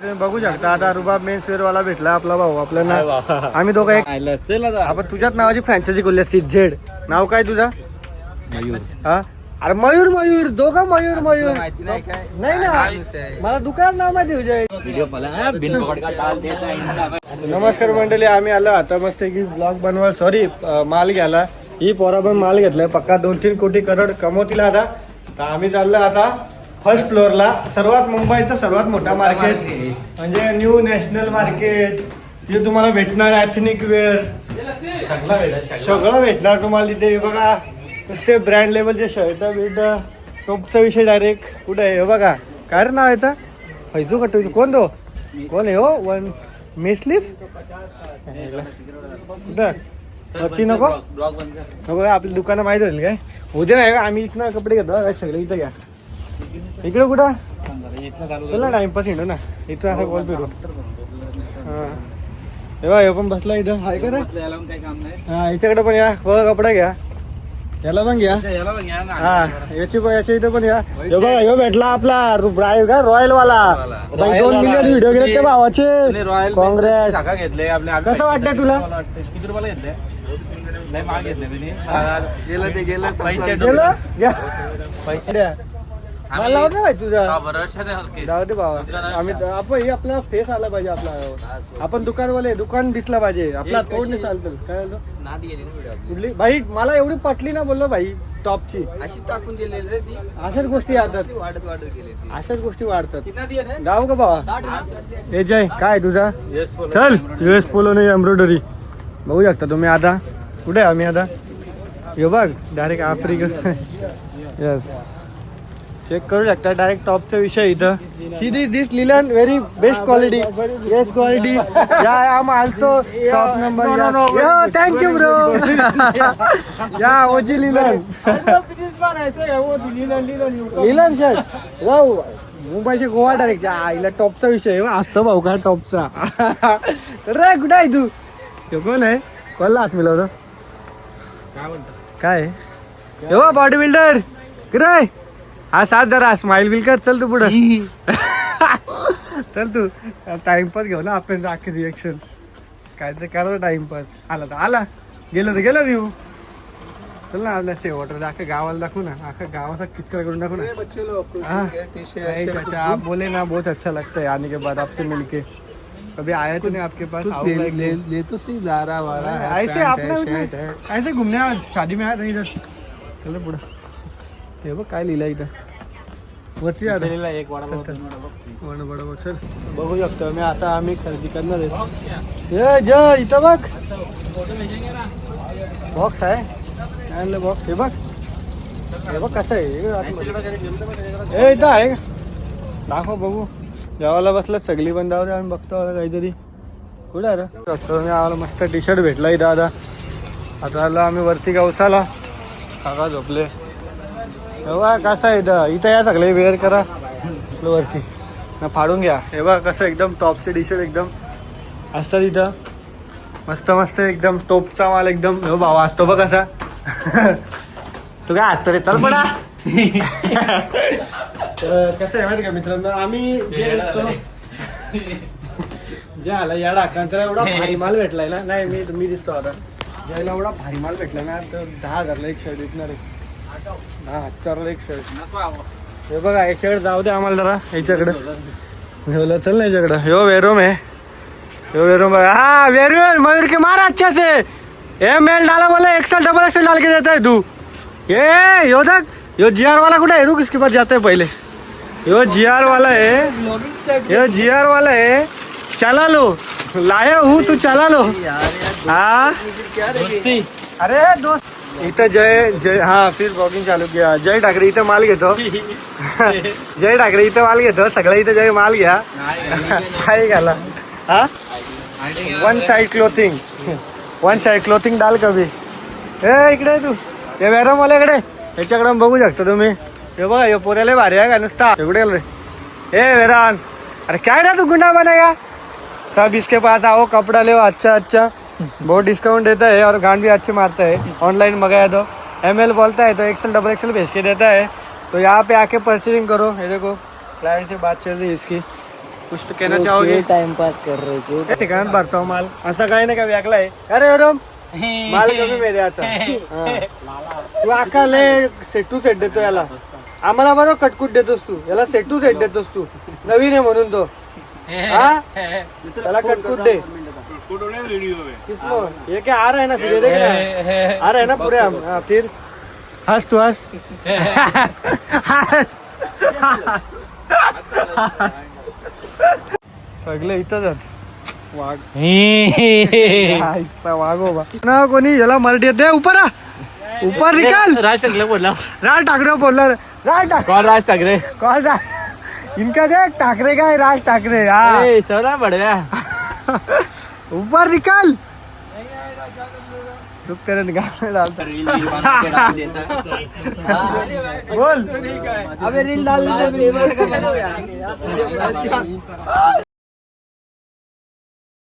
तुम्ही बघू शकता आता रुबाब मेन्स वेअर वाला भेटला आपला भाऊ आपल्याला. आम्ही दोघं एक आपण तुझ्याच नावाची फ्रँचायझी खोलली असती. झेड नाव काय तुझा? हा अरे मयूर मयूर दोघं मयूर मयूर नाही ना मला दुकान नाव माहिती तुझ्या. नमस्कार मंडळी, आम्ही आलो आता मस्त की ब्लॉग बनवा सॉरी माल घ्यायला. ही पोरा पण माल घेतलाय पक्का 2-3 कोटी करोड कमवतील आता. तर आम्ही चाललो आता फर्स्ट फ्लोअरला. सर्वात मुंबईचा सर्वात मोठा मार्केट म्हणजे न्यू नॅशनल मार्केट. तिथे तुम्हाला भेटणार एथनिक वेअर सगळं भेटणार तुम्हाला तिथे. बघा नुसते ब्रँड लेवलचे शर्ट बिर्ट टॉपचा विषय डायरेक्ट कुठे आहे. हे बघा काय रे नाव याचा फैजू कटू कोण तो कोण आहे हो वन मेस्लिफ ती नको नको आपली दुकानं माहीत होईल काय उद्या नाही का. आम्ही इथनं कपडे घेतो काय सगळे इथं घ्या. इकडे कुठं चला टाइमपास हिंडो ना इथं असा कॉल फिरू. हां तेव्हा हे पण बसला इथं आहे का रे. हां याच्याकडे पण या बघा कपडा घ्या. याला पण घ्या. हा याच्या इथं पण या. हे बघा ह्यो भेटला आपला का रॉयल वाला 2 मिलियन व्हिडिओ गेले त्या भावाचे. काँग्रेस कसं वाटतंय तुला? किती रुपयाला घेतले? गेलं ते गेलं पैसे द्या मला लावत नाही तुझा जाऊ दे बाबा. आम्ही आपण आपला फेस आला पाहिजे आपला. आपण दुकानवाले दुकान दिसला पाहिजे आपला तोड नाही चालतं. काय कुठली भाई मला एवढी पटली ना बोललो भाई टॉपची अशी टाकून दिलेली रे ती. अशाच गोष्टी येतात अशाच गोष्टी वाढतात. जाऊ का बाबा. हे जय काय तुझा चल US पोलो नाही एम्ब्रॉयडरी बघू शकता तुम्ही. आता कुठे आम्ही आता हे बघ डायरेक्ट आफ्रिका यस चेक करू शकता डायरेक्ट टॉपचा विषय इथं. See this linen very best quality best quality या आम आल्सो शॉप नंबर यो थँक्यू ब्रो या ओजी लिलन लिलन शर्ट वाव मुंबईचे गोवा डायरेक्ट आईला टॉपचा विषय असतो भाऊ का टॉपचा. रे कुठे आहे तू? तो कोण आहे? कोणला हात मिळवतो काय हो बॉडी बिल्डर काय हा साथ जरा स्माइल बिल कर. चल तू पुढं चल तू टाइमपास घेऊ ना आपण अख्खे रिएक्शन काय तर करा टाइमपास. आला तर आला गेलं तर गेलं व्ह्यू. चल ना आपल्या शेवटर अख्खं गावाला दाखवू ना. अख्खा गावाचा कितका करून दाखवू ना. चाचा आप बोले ना बहुत अच्छा लगता है आने के बाद आपसे मिलके. कभी आया तो नहीं आपके पास? ले तो सही लारा वारा ऐसे आपने ऐसे घूमने शादी में आया था इधर. चलो पुढं हे बघ काय लिहिलं इथं वरती एक वडा चल बघू शकतो मी. आता आम्ही खरेदी करणार आहे. जय इथं बघ बॉक्स आहे आणलं बॉक्स. हे बघ कसं आहे हे इथं आहे दाखव बघू. जेवायला बसलं सगळी पण जाऊ दे आम्ही बघतो काहीतरी कुठं आहे रे. मी आम्हाला मस्त टी शर्ट भेटला इथं. आता आलो आम्ही वरती गवसाला. काका झोपले बघा कसं आहे इथं या सगळे वेअर करा वरती ना फाडून घ्या. हे बघा कसं एकदम टॉपचे टी शर्ट एकदम असतात इथं मस्त मस्त एकदम टॉपचा माल एकदम. हो भावा असतो बघ कसा तू काय असतो रे. चल पडा कसं आहे माहिती का मित्रांनो आम्ही जे आला या डाकांचा एवढा भारी माल भेटलाय ना. नाही मी दिसतो आता ज्याला एवढा भारी माल भेटला ना तर 10,000ला एक शर्ट विकणार आहे. 10,000ला एक शर्ट. हे बघा याच्याकडे जाऊ दे आम्हाला जरा. याच्याकडे ठेवलं चल ना याच्याकडं. ह्यो वेरोम आहे ह्यो वेरोम बघा. हा वेरोम मयूर के मारा अच्छा से हे मेल डाला बोला XL XXL डाल के देता है तू. ये यो तक यो GR वाला कुठे है? रुक इसके पास जाते है पहले. यो GR वाला है यो GR वाला है. चला लो लाया हूँ तू चला लो. हाँ अरे दोस्त इथं जय हा फिर ब्लॉगिंग चालू किया. जय ठाकरे इथं माल घेतो. जय ठाकरे इथं माल घेतो सगळं इथं जय माल घ्या काय घाला. हा वन साइड क्लोथिंग डाल कभी. ए इकडे तू हे वेरमवाल्याकडे याच्याकडे बघू शकतो तुम्ही. हे बघा हे पोऱ्याला भारी आहे का नुसता. एवढे रे ए वेरान अरे क्या ना तू गुंडा बनेगा. सब इसके पास आओ कपड़ा ले अच्छा बहुत डिस्काउंट देता है और गांड भी अच्छे मारता है. ऑनलाइन मंगाया तो ML बोलता है तो XL XXL भेज के देता है. तो यहाँ पे आके परचेजिंग करो. ये देखो क्लाइंट से बात चल रही है इसकी. कुछ तो कहना चाहोगे? टाइम पास कर रहे क्यों? त्या ठिकाणात भरतो माल असं काही नाही का वेगळा आहे अरे अरम माल कमी मेरे आता तू अख्खा लय सेट टू सेट देतो याला आम्हाला बरोबर कटकुट देतोस तू याला सेट टू सेट देतोस तू नवीन आहे म्हणून तो हा त्याला कटकुट दे किसको ये क्या आ रहा है ना फिर ये देख रहा है आ रहा है ना पूरे हम हाँ, फिर हंस तू हंस हंस सगळे इथंच वाघ वाघो बा ना कोणी याला मराठी दे ऊपर ऊपर निकाल राज ठाकरे बोलला राज ठाकरे बोलला राज ठाकरे कौन राज ठाकरे कौन राज इनका देख ठाकरे का है राज ठाकरे हाँ सवरा बढ़ गया ऊपर निकाल रुक तेरे निकाल डालता बोल अबे रील डालने से